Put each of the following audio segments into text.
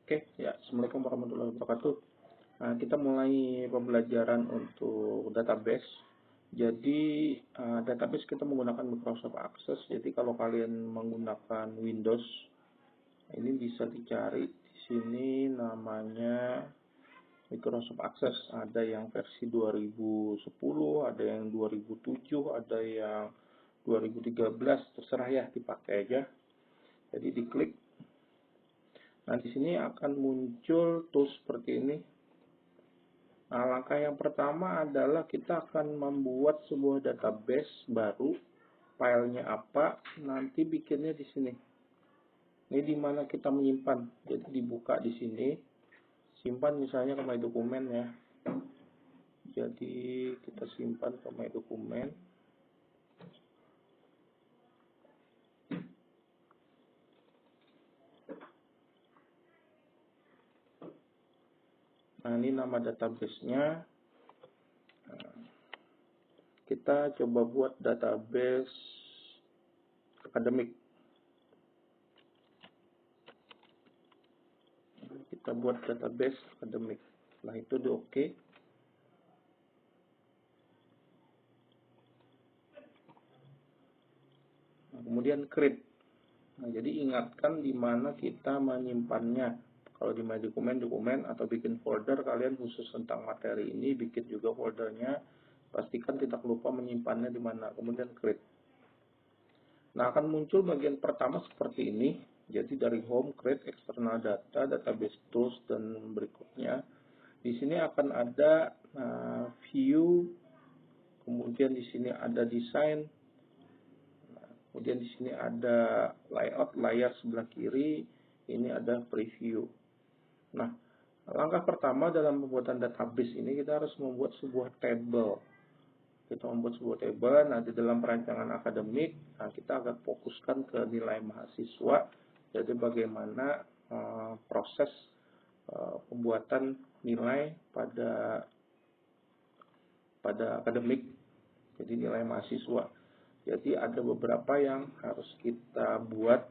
Oke, ya, Assalamualaikum warahmatullahi wabarakatuh. Nah, kita mulai pembelajaran untuk database. Jadi, database kita menggunakan Microsoft Access. Jadi, kalau kalian menggunakan Windows, ini bisa dicari di sini namanya Microsoft Access. Ada yang versi 2010, ada yang 2007, ada yang 2013, terserah ya, dipakai aja. Jadi, diklik. Nah, di sini akan muncul tools seperti ini. Nah, langkah yang pertama adalah kita akan membuat sebuah database baru. Filenya apa? Nanti bikinnya di sini. Ini di mana kita menyimpan. Jadi dibuka di sini. Simpan misalnya ke My Document ya. Jadi kita simpan ke My Document. Nah, ini nama database-nya. Kita coba buat database akademik. Kita buat database akademik. Nah, itu di OK. Nah, kemudian create. Nah, jadi ingatkan di mana kita menyimpannya. Kalau di My Dokumen atau bikin folder, kalian khusus tentang materi ini, bikin juga foldernya. Pastikan tidak lupa menyimpannya di mana. Kemudian create. Nah, akan muncul bagian pertama seperti ini. Jadi dari home, create, external data, database tools, dan berikutnya. Di sini akan ada view, kemudian di sini ada design, kemudian di sini ada layout, layar sebelah kiri, ini ada preview. Nah, langkah pertama dalam pembuatan database ini kita harus membuat sebuah table. Kita membuat sebuah table. Nah, di dalam perancangan akademik, kita akan fokuskan ke nilai mahasiswa. Jadi bagaimana proses pembuatan nilai pada akademik. Jadi nilai mahasiswa. Jadi ada beberapa yang harus kita buat,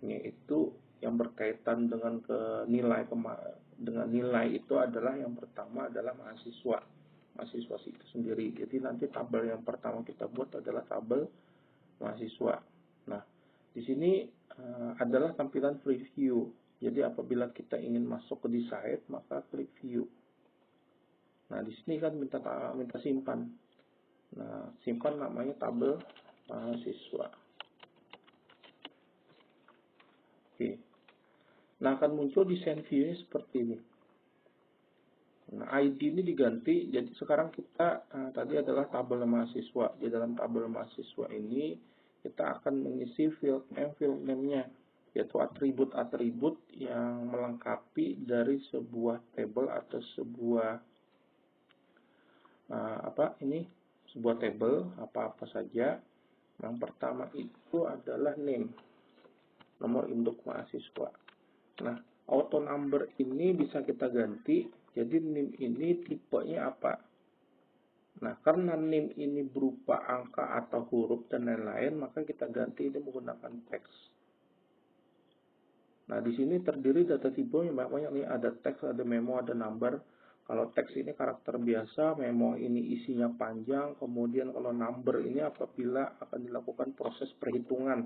yaitu yang berkaitan dengan nilai itu adalah yang pertama adalah mahasiswa itu sendiri. Jadi nanti tabel yang pertama kita buat adalah tabel mahasiswa. Nah, di sini adalah tampilan preview. Jadi apabila kita ingin masuk ke design, maka klik view. Nah, di sini kan minta simpan. Nah, simpan namanya tabel mahasiswa. Oke. Nah, akan muncul desain view-nya seperti ini. Nah, ID ini diganti. Jadi sekarang kita tadi adalah tabel mahasiswa. Di dalam tabel mahasiswa ini kita akan mengisi field name-nya, yaitu atribut-atribut yang melengkapi dari sebuah table atau sebuah sebuah table apa-apa saja. Yang pertama itu adalah name, nomor induk mahasiswa. Nah, auto number ini bisa kita ganti. Jadi name ini tipenya apa? Nah, karena name ini berupa angka atau huruf dan lain-lain, maka kita ganti ini menggunakan teks. Nah, di sini terdiri data tipe yang banyak nih, ada teks, ada memo, ada number. Kalau teks ini karakter biasa, memo ini isinya panjang, kemudian kalau number ini apabila akan dilakukan proses perhitungan,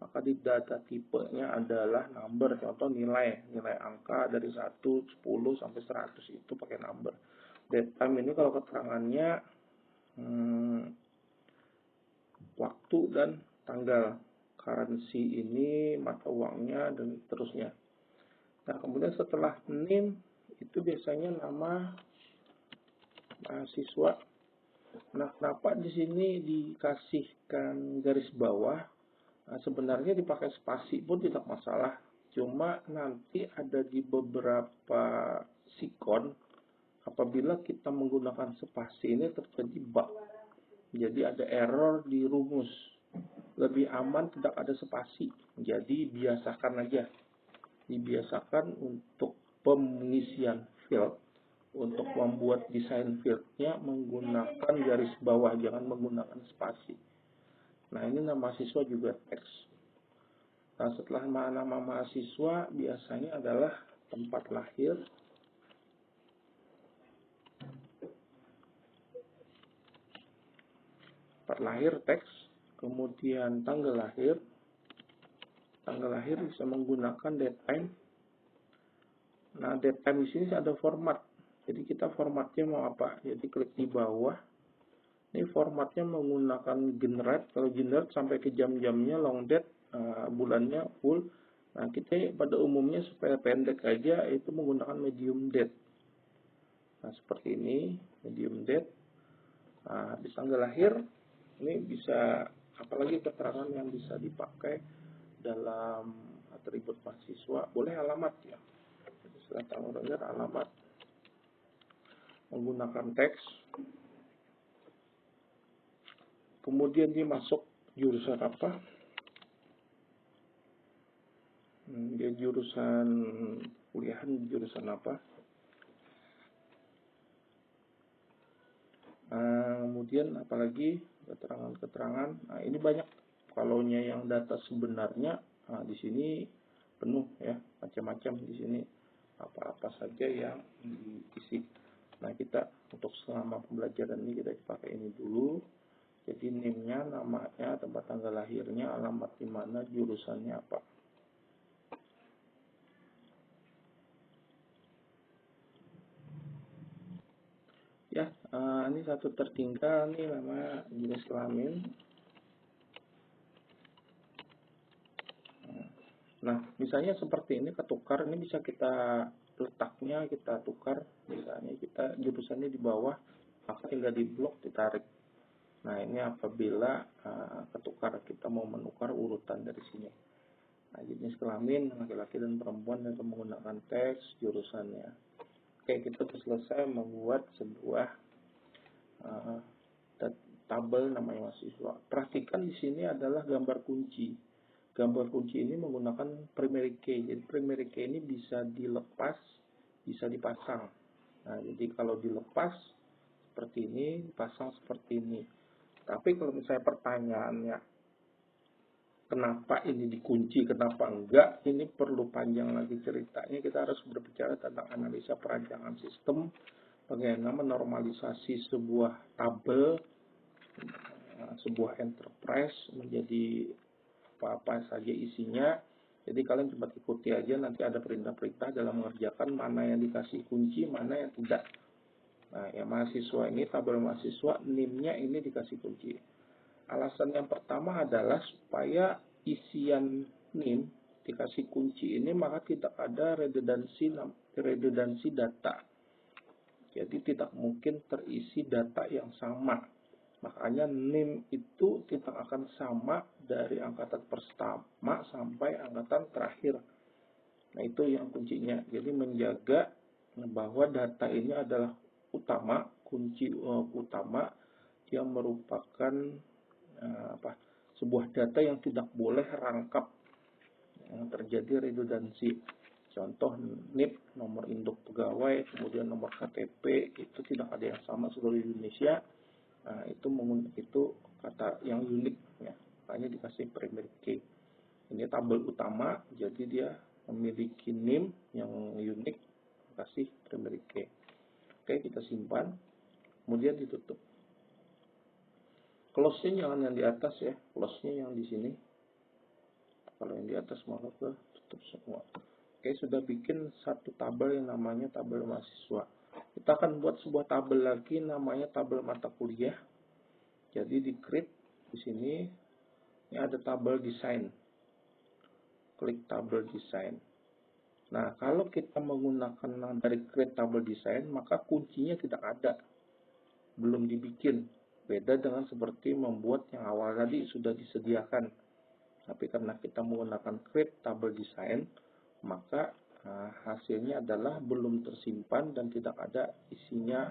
maka di data tipenya adalah number, contoh nilai angka dari 1, 10 sampai 100 itu pakai number. Date time ini kalau keterangannya waktu dan tanggal, currency ini mata uangnya dan seterusnya. Nah, kemudian setelah name itu biasanya nama mahasiswa. Nah, kenapa di sini dikasihkan garis bawah? Nah, sebenarnya dipakai spasi pun tidak masalah. Cuma nanti ada di beberapa sikon, apabila kita menggunakan spasi ini terjadi bug. Jadi ada error di rumus. Lebih aman tidak ada spasi. Jadi biasakan aja. Dibiasakan untuk pengisian field. Untuk membuat desain fieldnya menggunakan garis bawah, jangan menggunakan spasi. Nah, ini nama mahasiswa juga teks. Nah, setelah nama mahasiswa biasanya adalah tempat lahir, teks, kemudian tanggal lahir. Tanggal lahir bisa menggunakan date time. Nah, date time di sini ada format. Jadi kita formatnya mau apa? Jadi klik di bawah. Ini formatnya menggunakan generate. Kalau generate sampai ke jam-jamnya, long date, bulannya full. Nah, kita pada umumnya supaya pendek aja itu menggunakan medium date. Nah, seperti ini, medium date. Nah, di tanggal lahir ini bisa, apalagi keterangan yang bisa dipakai dalam atribut mahasiswa, boleh alamat ya. Jadi setelah tanggal lahir, alamat, menggunakan teks, kemudian dia masuk jurusan apa, dia jurusan kuliahan jurusan apa. Kemudian apalagi keterangan-keterangan. Nah, ini banyak. Kalau yang data sebenarnya, di sini penuh ya, macam-macam di sini, apa-apa saja yang diisi. Nah, kita untuk selama pembelajaran ini kita pakai ini dulu. Jadi name-nya, namanya, tempat tanggal lahirnya, alamat di mana, jurusannya apa. Ya, ini satu tertinggal nih, nama jenis kelamin. Nah, misalnya seperti ini ketukar, ini bisa kita letaknya kita tukar, misalnya kita jurusannya di bawah, maka tinggal di blok ditarik. Nah, ini apabila ketukar, kita mau menukar urutan dari sini. Nah, jenis kelamin laki-laki dan perempuan yang menggunakan teks jurusannya. Oke, kita sudah selesai membuat sebuah tabel namanya mahasiswa. Perhatikan di sini adalah gambar kunci. Gambar kunci ini menggunakan primary key. Jadi primary key ini bisa dilepas, bisa dipasang. Nah, jadi kalau dilepas seperti ini, dipasang seperti ini. Tapi kalau misalnya pertanyaannya, kenapa ini dikunci, kenapa enggak, ini perlu panjang lagi ceritanya. Kita harus berbicara tentang analisa perancangan sistem, bagaimana menormalisasi sebuah tabel, sebuah enterprise menjadi apa saja isinya. Jadi kalian coba ikuti aja, nanti ada perintah-perintah dalam mengerjakan mana yang dikasih kunci, mana yang tidak. Nah, yang mahasiswa ini, tabel mahasiswa, NIM-nya ini dikasih kunci. Alasan yang pertama adalah supaya isian NIM dikasih kunci ini, maka tidak ada redundansi data. Jadi tidak mungkin terisi data yang sama. Makanya NIM itu tidak akan sama dari angkatan pertama sampai angkatan terakhir. Nah, itu yang kuncinya. Jadi menjaga bahwa data ini adalah utama, kunci utama yang merupakan sebuah data yang tidak boleh rangkap, yang terjadi redundansi. Contoh NIP, nomor induk pegawai, kemudian nomor KTP, itu tidak ada yang sama seluruh Indonesia. Nah, itu kata yang unik ya, makanya dikasih primary key. Ini tabel utama, jadi dia memiliki NIM yang unik, kasih primary key. Oke, kita simpan, kemudian ditutup. Close-nya jangan yang di atas ya, close-nya yang di sini. Kalau yang di atas maka tutup semua. Oke, sudah bikin satu tabel yang namanya tabel mahasiswa. Kita akan buat sebuah tabel lagi namanya tabel mata kuliah. Jadi di create di sini ini ada tabel desain. Klik tabel desain. Nah, kalau kita menggunakan dari create tabel desain, maka kuncinya tidak ada. Belum dibikin. Beda dengan seperti membuat yang awal tadi sudah disediakan. Tapi karena kita menggunakan create tabel desain, maka hasilnya adalah belum tersimpan dan tidak ada isinya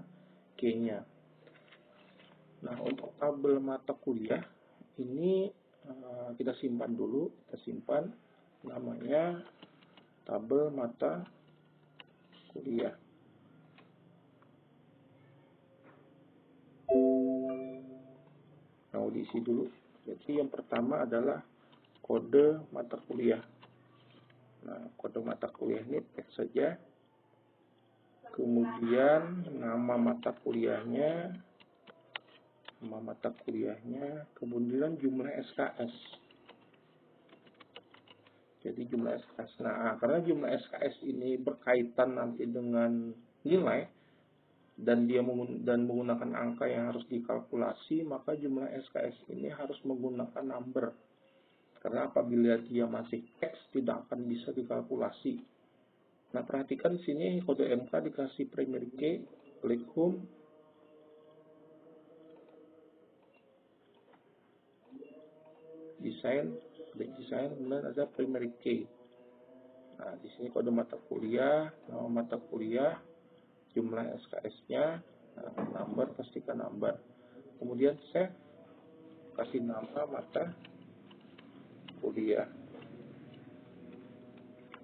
key-nya. Nah, untuk tabel mata kuliah ini kita simpan dulu, kita simpan namanya tabel mata kuliah. Nah, diisi dulu. Jadi yang pertama adalah kode mata kuliah. Nah, kode mata kuliah ini teks saja. Kemudian nama mata kuliahnya, kemudian jumlah SKS. Jadi jumlah SKS. Nah, karena jumlah SKS ini berkaitan nanti dengan nilai dan dia menggunakan angka yang harus dikalkulasi, maka jumlah SKS ini harus menggunakan number. Karena apabila dia masih teks tidak akan bisa dikalkulasi. Nah, perhatikan sini kode MK dikasih primary key, klik home. Desain, kemudian ada primary key. Nah, di sini kode mata kuliah, nama mata kuliah, jumlah SKS-nya, number, pastikan number. Kemudian save, kasih nama mata kuliah.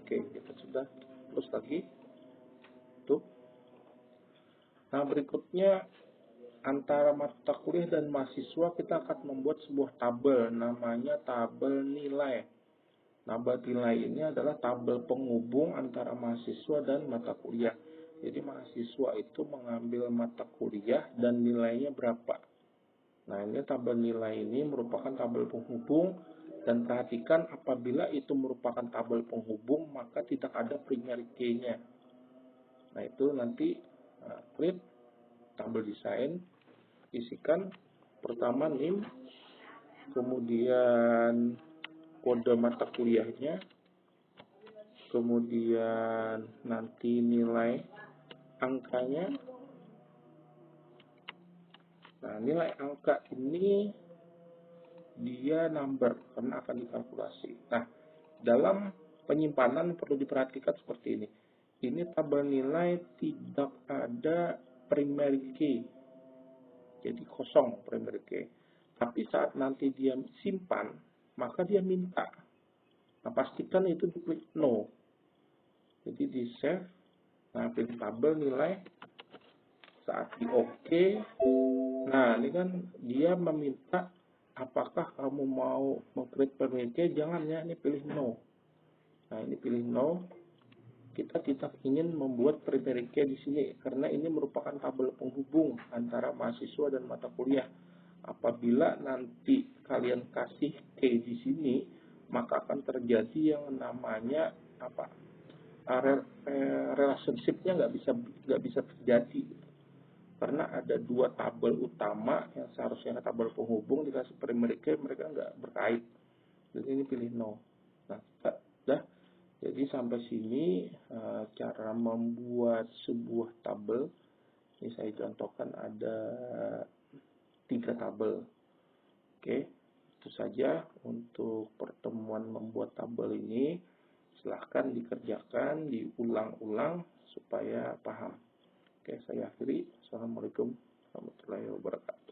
Oke, kita sudah. Terus lagi. Tuh. Nah, berikutnya antara mata kuliah dan mahasiswa kita akan membuat sebuah tabel, namanya tabel nilai. Tabel nilai ini adalah tabel penghubung antara mahasiswa dan mata kuliah. Jadi mahasiswa itu mengambil mata kuliah dan nilainya berapa. Nah, ini tabel nilai ini merupakan tabel penghubung, dan perhatikan apabila itu merupakan tabel penghubung maka tidak ada primary key-nya. Nah, itu nanti klik tabel desain, isikan pertama NIM, kemudian kode mata kuliahnya, kemudian nanti nilai angkanya. Nah, nilai angka ini dia number karena akan dikalkulasi. Nah, dalam penyimpanan perlu diperhatikan seperti ini. Ini tabel nilai tidak ada primary key. Jadi kosong primary key. Tapi saat nanti dia simpan, maka dia minta. Nah, pastikan itu diklik no. Jadi di save. Nah, pilih tabel nilai. Saat di OK. Nah, ini kan dia meminta apakah kamu mau mengklik primary key? Jangan ya, ini pilih no. Nah, ini pilih no. Kita tidak ingin membuat primary key di sini karena ini merupakan tabel penghubung antara mahasiswa dan mata kuliah. Apabila nanti kalian kasih key di sini, maka akan terjadi yang namanya relationship-nya nggak bisa terjadi. Karena ada dua tabel utama yang seharusnya tabel penghubung dikasih primary key, mereka nggak berkait. Jadi ini pilih no. Nah, sudah. Jadi sampai sini cara membuat sebuah tabel. Ini saya contohkan ada 3 tabel. Oke, itu saja untuk pertemuan membuat tabel ini. Silahkan dikerjakan, diulang-ulang supaya paham. Oke, saya akhiri. Assalamualaikum warahmatullahi wabarakatuh.